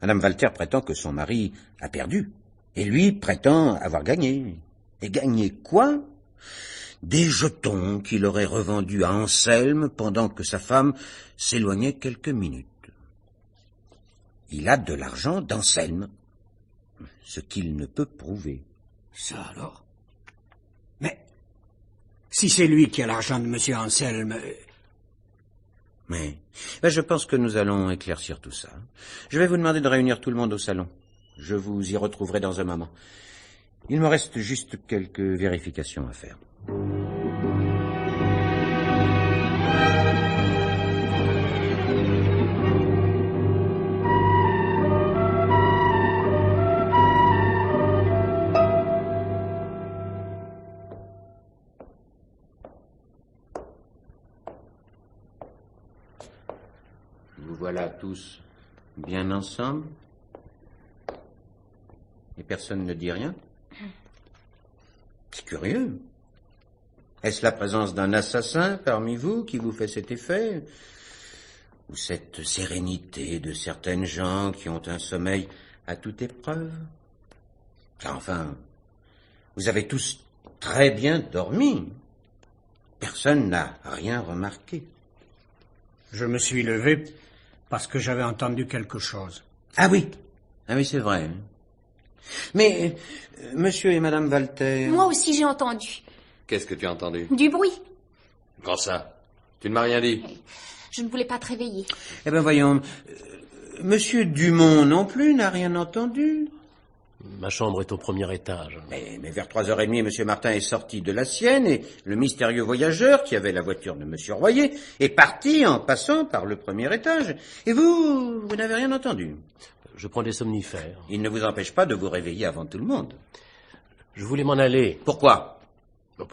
Madame Walter prétend que son mari a perdu. Et lui prétend avoir gagné. Et gagné quoi? Des jetons qu'il aurait revendus à Anselme pendant que sa femme s'éloignait quelques minutes. Il a de l'argent d'Anselme, ce qu'il ne peut prouver. Ça alors? Mais si c'est lui qui a l'argent de M. Anselme... Mais je pense que nous allons éclaircir tout ça. Je vais vous demander de réunir tout le monde au salon. Je vous y retrouverai dans un moment. Il me reste juste quelques vérifications à faire. Vous voilà tous bien ensemble? Et personne ne dit rien? C'est curieux. Est-ce la présence d'un assassin parmi vous qui vous fait cet effet? Ou cette sérénité de certaines gens qui ont un sommeil à toute épreuve? Enfin, vous avez tous très bien dormi. Personne n'a rien remarqué. Je me suis levé parce que j'avais entendu quelque chose. Ah oui, c'est vrai. Mais, monsieur et madame Walter... Moi aussi j'ai entendu. Qu'est-ce que tu as entendu? Du bruit. Quand ça? Tu ne m'as rien dit. Je ne voulais pas te réveiller. Eh bien, voyons, monsieur Dumont non plus n'a rien entendu. Ma chambre est au premier étage. Mais vers 3h30, monsieur Martin est sorti de la sienne et le mystérieux voyageur, qui avait la voiture de monsieur Royer, est parti en passant par le premier étage. Et vous n'avez rien entendu. Je prends des somnifères. Il ne vous empêche pas de vous réveiller avant tout le monde. Je voulais m'en aller. Pourquoi? Il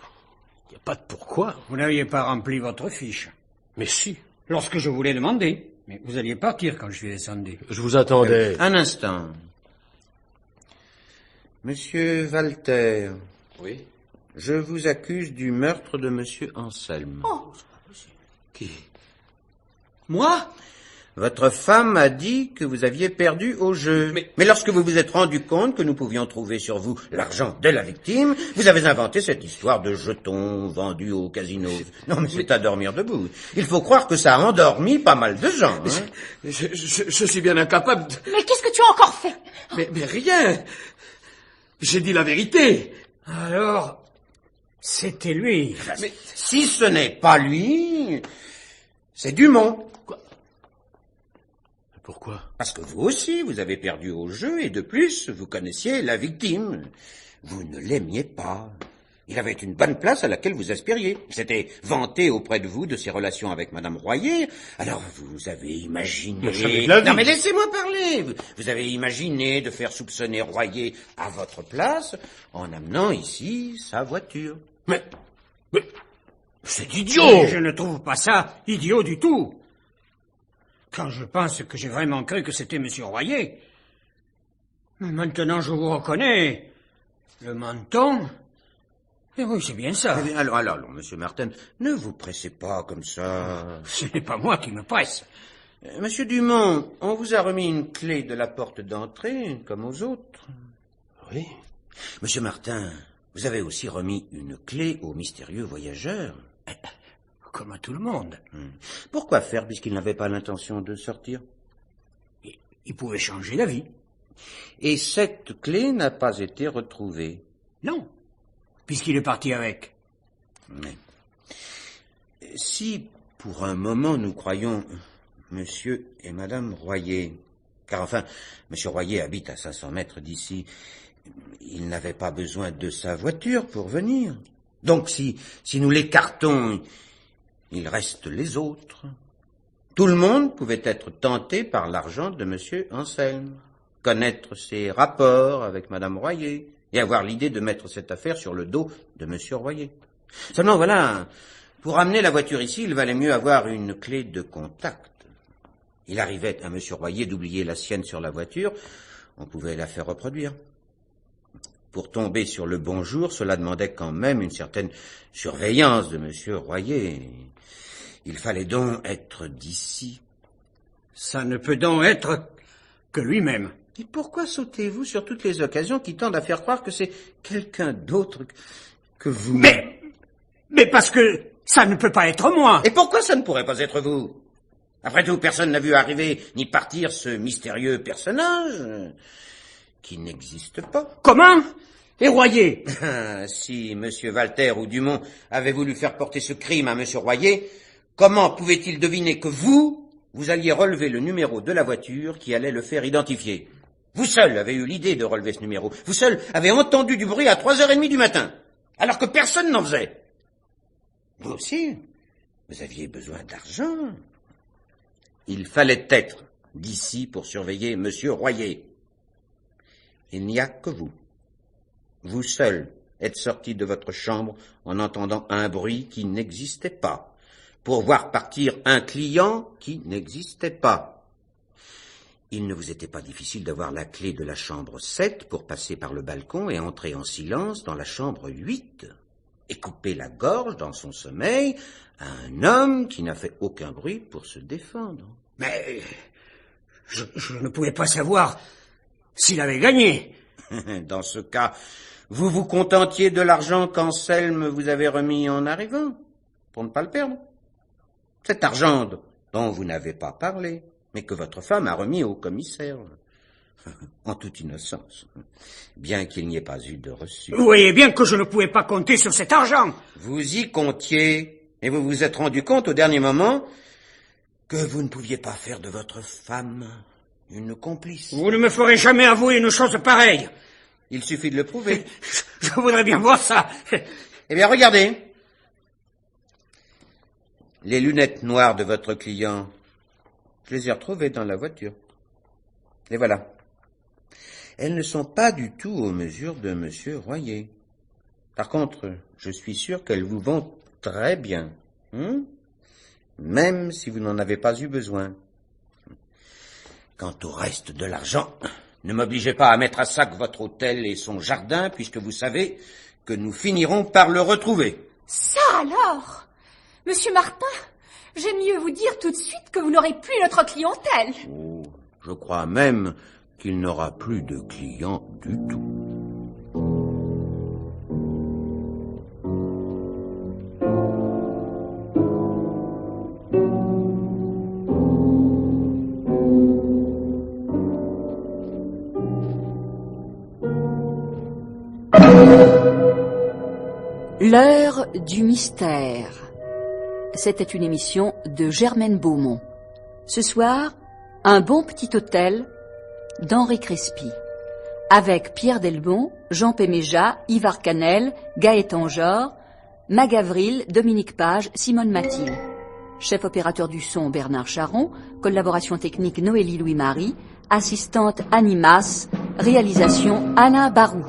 n'y a pas de pourquoi. Vous n'aviez pas rempli votre fiche. Mais si. Lorsque je vous l'ai demandé. Mais vous alliez partir quand je suis descendu. Je vous attendais. Un instant. Monsieur Walter. Oui? Je vous accuse du meurtre de monsieur Anselme. Oh. Qui? Moi? Votre femme a dit que vous aviez perdu au jeu. Mais lorsque vous vous êtes rendu compte que nous pouvions trouver sur vous l'argent de la victime, vous avez inventé cette histoire de jetons vendus au casino. Non, mais c'est à dormir debout. Il faut croire que ça a endormi pas mal de gens. Hein. Je suis bien incapable de... Mais qu'est-ce que tu as encore fait? Mais rien. J'ai dit la vérité. Alors, c'était lui. Mais si ce n'est pas lui, c'est Dumont. Pourquoi? Parce que vous aussi, vous avez perdu au jeu, et de plus, vous connaissiez la victime. Vous ne l'aimiez pas. Il avait une bonne place à laquelle vous aspiriez. Il s'était vanté auprès de vous de ses relations avec madame Royer. Alors, vous avez imaginé... Non, mais laissez-moi parler. Vous avez imaginé de faire soupçonner Royer à votre place en amenant ici sa voiture. Mais c'est idiot! Je ne trouve pas ça idiot du tout. Quand je pense que j'ai vraiment cru que c'était monsieur Royer. Mais maintenant, je vous reconnais. Le menton... Eh oui, c'est bien ça. Eh bien, alors, monsieur Martin, ne vous pressez pas comme ça. Ce n'est pas moi qui me presse. Monsieur Dumont, on vous a remis une clé de la porte d'entrée, comme aux autres. Oui. Monsieur Martin, vous avez aussi remis une clé au mystérieux voyageur. Comme à tout le monde. Pourquoi faire, puisqu'il n'avait pas l'intention de sortir? Il pouvait changer d'avis. Et cette clé n'a pas été retrouvée? Non, puisqu'il est parti avec. Mais si, pour un moment, nous croyons monsieur et madame Royer, car enfin, monsieur Royer habite à 500 mètres d'ici, il n'avait pas besoin de sa voiture pour venir. Donc si nous l'écartons, il reste les autres. Tout le monde pouvait être tenté par l'argent de monsieur Anselme, connaître ses rapports avec madame Royer, et avoir l'idée de mettre cette affaire sur le dos de monsieur Royer. Seulement voilà, pour amener la voiture ici, il valait mieux avoir une clé de contact. Il arrivait à monsieur Royer d'oublier la sienne sur la voiture, on pouvait la faire reproduire. Pour tomber sur le bon jour, cela demandait quand même une certaine surveillance de monsieur Royer. Il fallait donc être d'ici. Ça ne peut donc être que lui-même. Et pourquoi sautez-vous sur toutes les occasions qui tendent à faire croire que c'est quelqu'un d'autre que vous? Mais parce que ça ne peut pas être moi. Et pourquoi ça ne pourrait pas être vous? Après tout, personne n'a vu arriver ni partir ce mystérieux personnage qui n'existe pas. Comment? Et Royer? Si monsieur Walter ou Dumont avait voulu faire porter ce crime à monsieur Royer, comment pouvait-il deviner que vous alliez relever le numéro de la voiture qui allait le faire identifier? Vous seul avez eu l'idée de relever ce numéro. Vous seul avez entendu du bruit à 3h30 du matin, alors que personne n'en faisait. Vous aussi, vous aviez besoin d'argent. Il fallait être d'ici pour surveiller monsieur Royer. Il n'y a que vous. Vous seul êtes sorti de votre chambre en entendant un bruit qui n'existait pas, pour voir partir un client qui n'existait pas. Il ne vous était pas difficile d'avoir la clé de la chambre 7 pour passer par le balcon et entrer en silence dans la chambre 8 et couper la gorge dans son sommeil à un homme qui n'a fait aucun bruit pour se défendre. Mais je ne pouvais pas savoir s'il avait gagné. Dans ce cas, vous vous contentiez de l'argent qu'Anselme vous avait remis en arrivant. pour ne pas le perdre. Cet argent dont vous n'avez pas parlé, mais que votre femme a remis au commissaire. En toute innocence, bien qu'il n'y ait pas eu de reçu. Vous voyez bien que je ne pouvais pas compter sur cet argent. Vous y comptiez, et vous vous êtes rendu compte au dernier moment que vous ne pouviez pas faire de votre femme une complice. Vous ne me ferez jamais avouer une chose pareille. Il suffit de le prouver. Je voudrais bien voir ça. Eh bien, regardez. Les lunettes noires de votre client, je les ai retrouvées dans la voiture. Et voilà. Elles ne sont pas du tout aux mesures de Monsieur Royer. Par contre, je suis sûr qu'elles vous vont très bien. Même si vous n'en avez pas eu besoin. Quant au reste de l'argent, ne m'obligez pas à mettre à sac votre hôtel et son jardin, puisque vous savez que nous finirons par le retrouver. Ça alors, Monsieur Martin, j'aime mieux vous dire tout de suite que vous n'aurez plus notre clientèle. Oh, je crois même qu'il n'aura plus de clients du tout. L'heure du mystère. C'était une émission de Germaine Beaumont. Ce soir, un bon petit hôtel d'Henri Crespi. Avec Pierre Delbon, Jean Péméja, Yves Arcanel, Gaëtan Jor, Mag Avril, Dominique Page, Simone Mathilde. Chef opérateur du son Bernard Charon, collaboration technique Noélie Louis-Marie, assistante Annie Masse, réalisation Alain Barou.